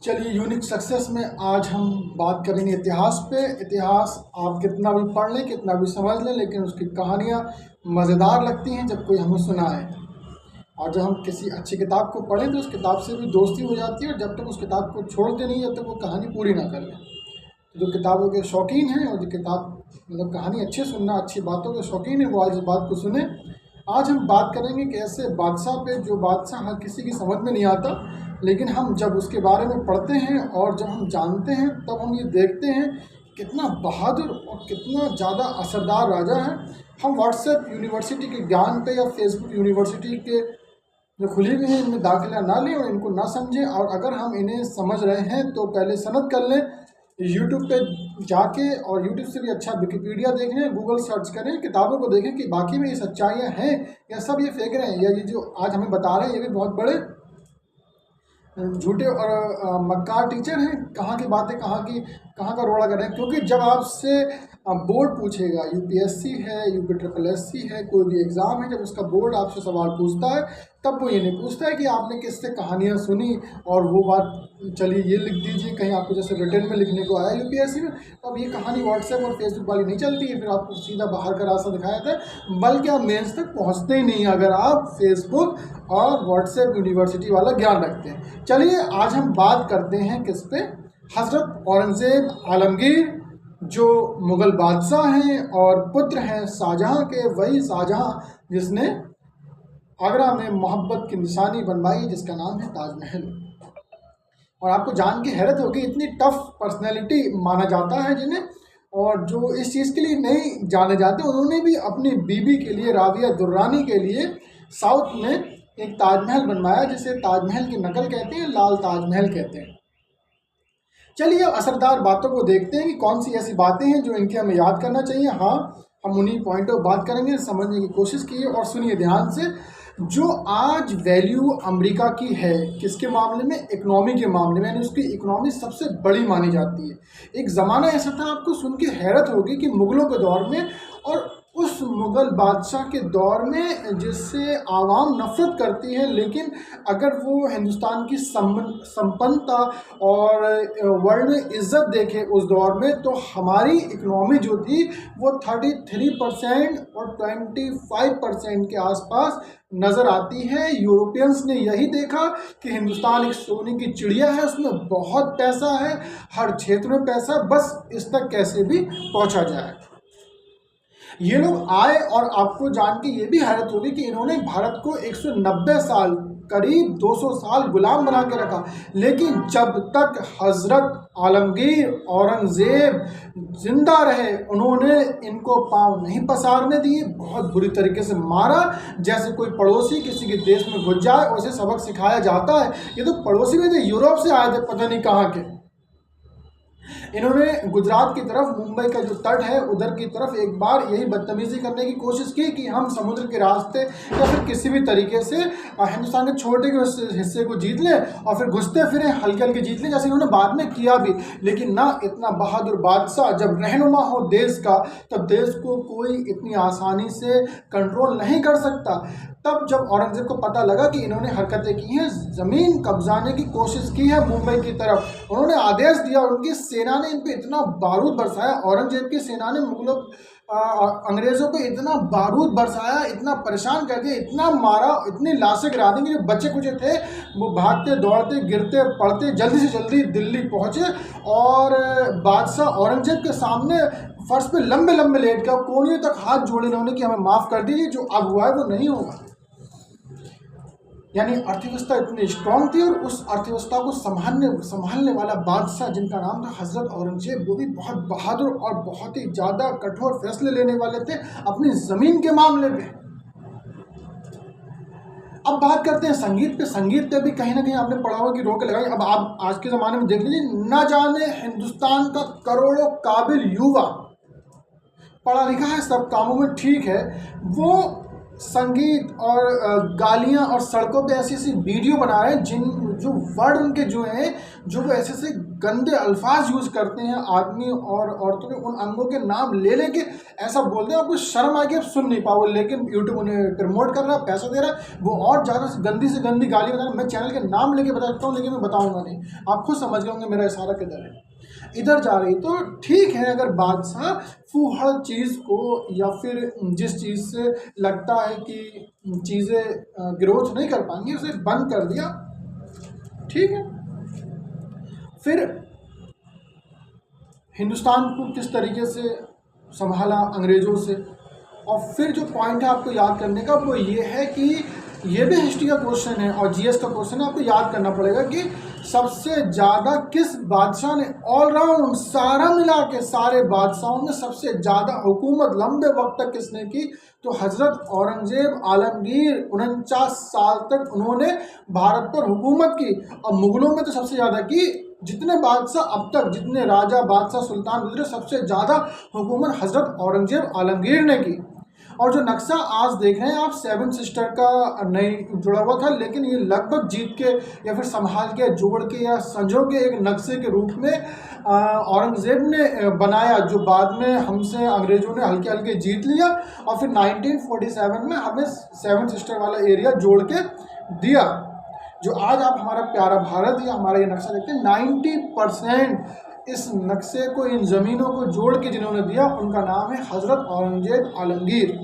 चलिए unique success में आज हम बात करेंगे इतिहास पे। इतिहास आप कितना भी पढ़ लें, कितना भी समझ लें, लेकिन उसकी कहानियाँ मज़ेदार लगती हैं जब कोई हमें सुनाए। और जब हम किसी अच्छी किताब को पढ़ें तो उस किताब से भी दोस्ती हो जाती है, और जब तक उस किताब को छोड़ते नहीं जब तक वो कहानी पूरी ना कर लें। तो जो किताबों के शौकीन हैं और जो किताब कहानी अच्छी सुनना, अच्छी बातों के शौकीन हैं, वो आज इस बात को सुने। आज हम बात करेंगे कि ऐसे बादशाह पे जो बादशाह हर किसी की समझ में नहीं आता, लेकिन हम जब उसके बारे में पढ़ते हैं और जब हम जानते हैं तब हम ये देखते हैं कितना बहादुर और कितना ज़्यादा असरदार राजा है। हम व्हाट्सएप यूनिवर्सिटी के ज्ञान पे या फेसबुक यूनिवर्सिटी के जो खुली हुई हैं इनमें दाखिला ना लें और इनको ना समझें, और अगर हम इन्हें समझ रहे हैं तो पहले सनद कर लें। यूट्यूब पे जाके, और यूट्यूब से भी अच्छा विकिपीडिया देख लें, गूगल सर्च करें, किताबों को देखें कि बाकी में ये सच्चाइयाँ हैं या सब ये फेंक रहे हैं, या ये जो आज हमें बता रहे हैं ये भी बहुत बड़े झूठे और मक्कार टीचर हैं। कहाँ की बातें कहाँ का रोड़ा कर रहे हैं। क्योंकि जब आपसे बोर्ड पूछेगा, यूपीएससी है, यूपी है, कोई भी एग्ज़ाम है, जब उसका बोर्ड आपसे सवाल पूछता है तब वो ये नहीं पूछता है कि आपने किससे कहानियाँ सुनी और वो बात चलिए ये लिख दीजिए, कहीं आपको जैसे रिटर्न में लिखने को आया यूपीएससी में, तो अब ये कहानी व्हाट्सएप और फेसबुक वाली नहीं चलती है, फिर आपको सीधा बाहर का रास्ता दिखाया जाता है, बल्कि आप मेंस तक पहुँचते ही नहीं अगर आप फेसबुक और व्हाट्सएप यूनिवर्सिटी वाला ज्ञान रखते हैं। चलिए आज हम बात करते हैं किस पे, हज़रत औरंगज़ेब आलमगीर जो मुग़ल बादशाह हैं और पुत्र हैं शाहजहाँ के, वही शाहजहाँ जिसने आगरा में मोहब्बत की निशानी बनवाई जिसका नाम है ताजमहल। और आपको जान के हैरत होगी इतनी टफ पर्सनैलिटी माना जाता है जिन्हें, और जो इस चीज़ के लिए नहीं जाने जाते उन्होंने भी अपनी बीबी के लिए, राबिया दुर्रानी के लिए, साउथ में एक ताजमहल बनवाया जिसे ताजमहल की नकल कहते हैं, लाल ताजमहल कहते हैं। चलिए अब असरदार बातों को देखते हैं कि कौन सी ऐसी बातें हैं जो इनके हमें याद करना चाहिए। हाँ, हम उन्हीं पॉइंटों पर बात करेंगे, समझने की कोशिश कीजिए और सुनिए ध्यान से। जो आज वैल्यू अमेरिका की है किसके मामले में, इकोनॉमी के मामले में, यानी उसकी इकोनॉमी सबसे बड़ी मानी जाती है। एक ज़माना ऐसा था, आपको सुन के हैरत होगी, कि मुग़लों के दौर में और उस मुग़ल बादशाह के दौर में जिससे आवाम नफ़रत करती है, लेकिन अगर वो हिंदुस्तान की संपन्नता और वर्ल्ड में इज़्ज़त देखे उस दौर में, तो हमारी इकनॉमी जो थी वो 33% और 25% के आसपास नज़र आती है। यूरोपियंस ने यही देखा कि हिंदुस्तान एक सोने की चिड़िया है, उसमें बहुत पैसा है, हर क्षेत्र में पैसा, बस इस तक कैसे भी पहुंचा जाए। ये लोग आए और आपको जान के ये भी हैरत होगी कि इन्होंने भारत को 190 साल, करीब 200 साल गुलाम बना के रखा, लेकिन जब तक हज़रत आलमगीर औरंगज़ेब जिंदा रहे उन्होंने इनको पांव नहीं पसारने दिए। बहुत बुरी तरीके से मारा, जैसे कोई पड़ोसी किसी के देश में घुस जाए उसे सबक सिखाया जाता है। ये तो पड़ोसी में थे, यूरोप से आए थे, पता नहीं कहाँ के। इन्होंने गुजरात की तरफ, मुंबई का जो तट है उधर की तरफ एक बार यही बदतमीजी करने की कोशिश की कि हम समुद्र के रास्ते या फिर किसी भी तरीके से हिंदुस्तान के छोटे के हिस्से को जीत लें और फिर घुसते फिरें, हल्के हल्के जीत लें, जैसे इन्होंने बाद में किया भी। लेकिन ना, इतना बहादुर बादशाह जब रहनुमा हो देश का, तब देश को कोई इतनी आसानी से कंट्रोल नहीं कर सकता। तब जब औरंगज़ेब को पता लगा कि इन्होंने हरकतें की हैं, ज़मीन कब्जाने की कोशिश की है मुंबई की तरफ, उन्होंने आदेश दिया, उनकी सेना ने इन पे इतना बारूद बरसाया, औरंगज़ेब की सेना ने मुगलों अंग्रेज़ों को इतना बारूद बरसाया, इतना परेशान कर दिया, इतना मारा, इतनी लाशें गिरा दी कि जो बच्चे कुछ थे वो भागते दौड़ते गिरते पड़ते जल्दी से जल्दी दिल्ली पहुँचे, और बादशाह औरंगज़ेब के सामने फर्श पे लंबे लंबे लेट गया, कोनियों तक हाथ जोड़े इन्होंने कि हमें माफ़ कर दीजिए, जो अब हुआ है वो नहीं होगा। यानी अर्थव्यवस्था इतनी स्ट्रांग थी, और उस अर्थव्यवस्था को संभालने वाला बादशाह जिनका नाम था हज़रत औरंगज़ेब, वो भी बहुत बहादुर और बहुत ही ज़्यादा कठोर फैसले लेने वाले थे अपनी ज़मीन के मामले में। अब बात करते हैं संगीत पे। संगीत पे भी कहीं ना कहीं आपने पढ़ा होगा कि रोक लगाई। अब आप आज के ज़माने में देख लीजिए, न जाने हिंदुस्तान का करोड़ों काबिल युवा, पढ़ा लिखा है, सब कामों में ठीक है, वो संगीत और गालियाँ और सड़कों पे ऐसी ऐसी वीडियो बना रहे हैं जो वर्ड उनके जो हैं, जो वो ऐसे ऐसे गंदे अल्फाज यूज़ करते हैं आदमी और औरतों के उन अंगों के नाम ले लेके ऐसा बोलते हैं, आपको शर्म आएगी, आप सुन नहीं पाओगे, लेकिन यूट्यूब उन्हें प्रमोट कर रहा है, पैसा दे रहा है, वो और ज़्यादा से गंदी गाली बता रहा है। मैं चैनल के नाम लेके बता सकता हूँ, लेकिन मैं बताऊँगा नहीं, आप खुद समझ गए होंगे मेरा इशारा किधर है, इधर जा रही। तो ठीक है, अगर बादशाह फूहड़ चीज़ को या फिर जिस चीज़ से लगता है कि चीज़ें ग्रोथ नहीं कर पाएंगी उसे बंद कर दिया, ठीक है। फिर हिंदुस्तान को किस तरीके से संभाला अंग्रेज़ों से, और फिर जो पॉइंट है आपको याद करने का वो ये है कि ये भी हिस्ट्री का क्वेश्चन है और जीएस का क्वेश्चन है, आपको याद करना पड़ेगा कि सबसे ज़्यादा किस बादशाह ने ऑलराउंड सारा मिला के सारे बादशाहों में सबसे ज़्यादा हुकूमत लंबे वक्त तक किसने की, तो हज़रत औरंगज़ेब आलमगीर 49 साल तक उन्होंने भारत पर हुकूमत की। और मुग़लों में तो सबसे ज़्यादा की, जितने बादशाह अब तक, जितने राजा बादशाह सुल्तान गुजरे, सबसे ज़्यादा हुकूमत हज़रत औरंगज़ेब आलमगीर ने की। और जो नक्शा आज देख रहे हैं आप, 7 सिस्टर का नहीं जुड़ा हुआ था, लेकिन ये लगभग जीत के या फिर संभाल के, जोड़ के या संजो के एक नक्शे के रूप में औरंगज़ेब ने बनाया, जो बाद में हमसे अंग्रेज़ों ने हल्के हल्के जीत लिया और फिर 1947 में हमें 7 सिस्टर वाला एरिया जोड़ के दिया। जो आज आप हमारा प्यारा भारत या हमारा ये नक्शा देखते हैं, 90% इस नक्शे को, इन ज़मीनों को जोड़ के जिन्होंने दिया, उनका नाम है हज़रत औरंगज़ेब आलमगीर।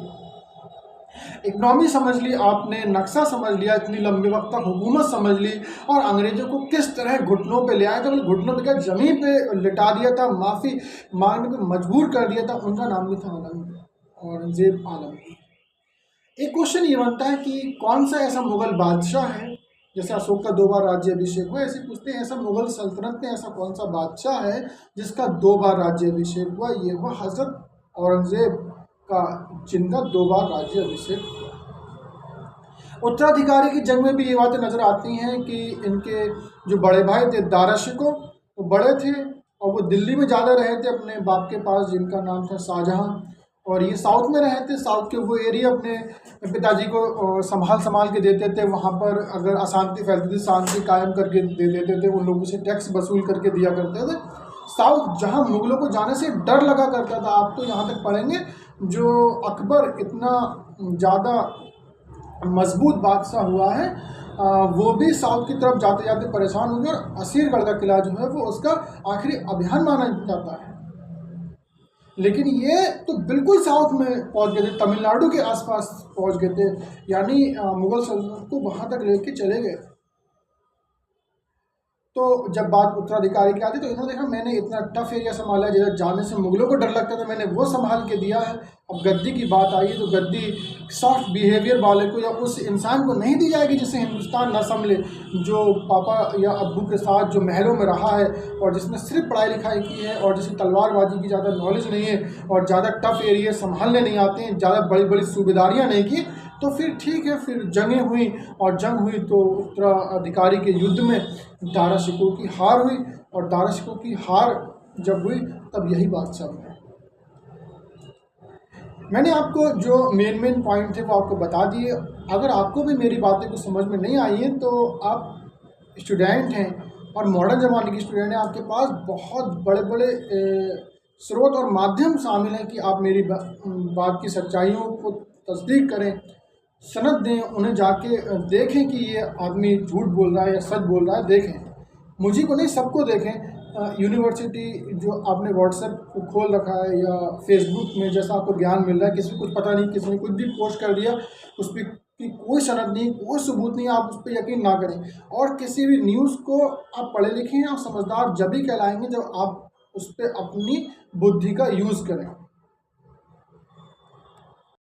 इकनॉमी समझ ली आपने, नक्शा समझ लिया, इतनी लंबे वक्त तक हुकूमत समझ ली, और अंग्रेज़ों को किस तरह घुटनों पे ले आया था, घुटनों पे क्या ज़मीन पे लिटा दिया था, माफ़ी मांगने पे मजबूर कर दिया था। उनका नाम भी था औरंगज़ेब आलमगीर। एक क्वेश्चन ये बनता है कि कौन सा ऐसा मुग़ल बादशाह है, जैसे अशोक का 2 बार राज्य अभिषेक हुआ, ऐसे पूछते हैं ऐसा मुग़ल सल्तनत में ऐसा कौन सा बादशाह है जिसका 2 बार राज्य अभिषेक हुआ। ये हुआ हज़रत औरंगज़ेब का, जिनका 2 बार राज्य अभिषेक हुआ। उत्तराधिकारी की जंग में भी ये बातें नज़र आती हैं कि इनके जो बड़े भाई थे दारा शिकोह, वो बड़े थे और वो दिल्ली में ज़्यादा रहे थे अपने बाप के पास, जिनका नाम था शाहजहाँ, और ये साउथ में रहे थे। साउथ के वो एरिया अपने पिताजी को संभाल के देते थे, वहाँ पर अगर अशांति फैलती थी शांति कायम करके दे देते थे, उन लोगों से टैक्स वसूल करके दिया करते थे। साउथ जहाँ मुग़लों को जाने से डर लगा करता था, आप तो यहाँ तक पढ़ेंगे जो अकबर इतना ज़्यादा मजबूत बादशाह हुआ है, वो भी साउथ की तरफ जाते जाते परेशान हो गए, और असीरगढ़ का किला जो है वो उसका आखिरी अभियान माना जाता है। लेकिन ये तो बिल्कुल साउथ में पहुंच गए थे, तमिलनाडु के आसपास पहुंच गए थे, यानी मुग़ल सल्तनत को वहां तक लेके चले गए। तो जब बात उत्तराधिकारी की आती तो इन्होंने देखा मैंने इतना टफ एरिया संभाला है, जैसे जाने से मुग़लों को डर लगता था, मैंने वो संभाल के दिया है। अब गद्दी की बात आई तो गद्दी सॉफ्ट बिहेवियर वाले को या उस इंसान को नहीं दी जाएगी जिसे हिंदुस्तान न संभले, जो पापा या अब्बू के साथ जो महलों में रहा है और जिसने सिर्फ पढ़ाई लिखाई की है और जिसे तलवारबाजी की ज़्यादा नॉलेज नहीं है और ज़्यादा टफ एरिया संभालने नहीं आते हैं, ज़्यादा बड़ी बड़ी सूबेदारियाँ नहीं की। तो फिर ठीक है, फिर जंगें हुई और जंग हुई तो उत्तराधिकारी के युद्ध में दारा शिकोह की हार हुई, और दारा शिकोह की हार जब हुई तब यही बादशाह बने। मैंने आपको जो मेन पॉइंट थे वो आपको बता दिए। अगर आपको भी मेरी बातें कुछ समझ में नहीं आई हैं तो आप स्टूडेंट हैं और मॉडर्न ज़माने की स्टूडेंट हैं, आपके पास बहुत बड़े बड़े स्रोत और माध्यम शामिल हैं कि आप मेरी बात की सच्चाइयों को तस्दीक करें, सनद दें, उन्हें जाके देखें कि ये आदमी झूठ बोल रहा है या सच बोल रहा है। देखें, मुझे को नहीं सबको देखें। यूनिवर्सिटी जो आपने व्हाट्सएप को खोल रखा है या फेसबुक में जैसा आपको ज्ञान मिल रहा है, किसी को कुछ पता नहीं, किसी ने कुछ भी पोस्ट कर दिया, उस पर की कोई सनद नहीं, कोई सबूत नहीं, आप उस पर यकीन ना करें। और किसी भी न्यूज़ को आप पढ़े लिखे हैं, आप समझदार जब भी कहलाएंगे जब आप उस पर अपनी बुद्धि का यूज़ करें।